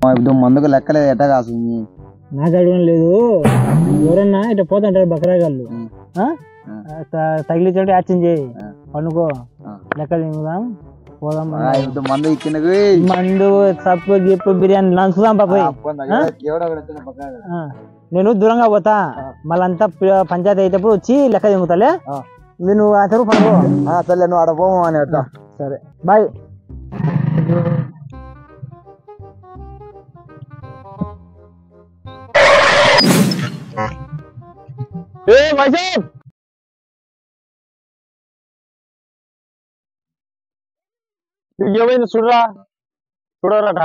ఇప్పుడు మందుకు లెక్కలేదు ఎట్ట కాసింది నాకు అడగడం లేదు ఎవరన్నా ఇట్లా పోతుంటారు బకరాగాళ్ళు తగిలించే యాక్షన్ చేయి పండుకో లెక్క తిందాం పోదాం మందు ఇచ్చిన మందు సప్పు గిప్పు బిర్యానీ నంచుదాం పాప నేను దూరంగా పోతా మళ్ళంతా పంచాయతీ అయ్యేటప్పుడు వచ్చి లెక్క తింగుతాలే నువ్వు ఆ చెరువు పండుగో సరే నువ్వు ఆడ పోము అని సరే బాయ్ ఏమైంది చూడరా చూడరాట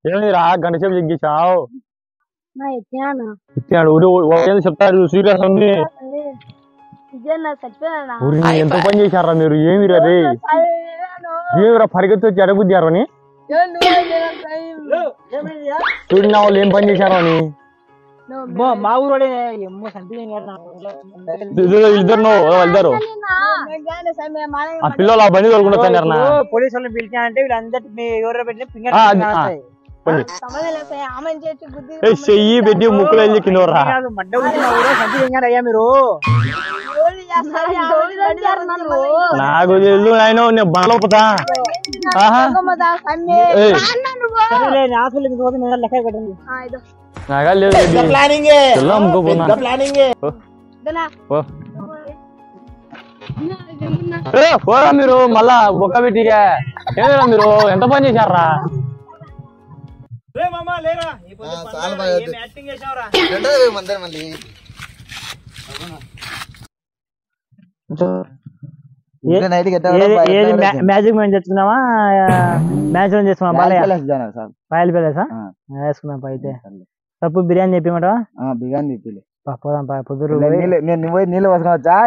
ఏమైందిరా గంట సేపు చెక్కించావు చెప్తారు సీరియస్ ఉంది ఎంత పని చేశారా మీరు ఏమిరా రే ఏమిరా పరిగెత్తి వచ్చి అడగుద్దారు అని చూడిన వాళ్ళు ఏం పని చేశారు అని మా ఊరు ఇద్దరు వెళ్తారు ఆ పిల్లలు ఆ బండి తోలుకుంటా పోలీసు వాళ్ళని పిలిచానంటే వీళ్ళందరినీ ఎవరు పెట్టిన చెయ్యి పెట్టి ముక్కులు వెళ్ళి కింద అయ్యా మీరు నాకు తెలుసు ఆయన నేను బండ్లోపుతా లెక్క పెట్టండి పోరా మీరు మళ్ళా బొక్క పెట్టిగా ఏమైనా మీరు ఎంత పని చేశారా మ్యాజిక్ మ్యాన్ చేసుకున్నావా మ్యాచ్ చేసుకున్నావా పాయల ప్యాలెసా వేసుకున్నాం అయితే తప్పు బిర్యానీ చెప్పిమంటావా బిర్యానీ చెప్పి పోదాం పొద్దురు నీళ్ళు పోసుకొచ్చా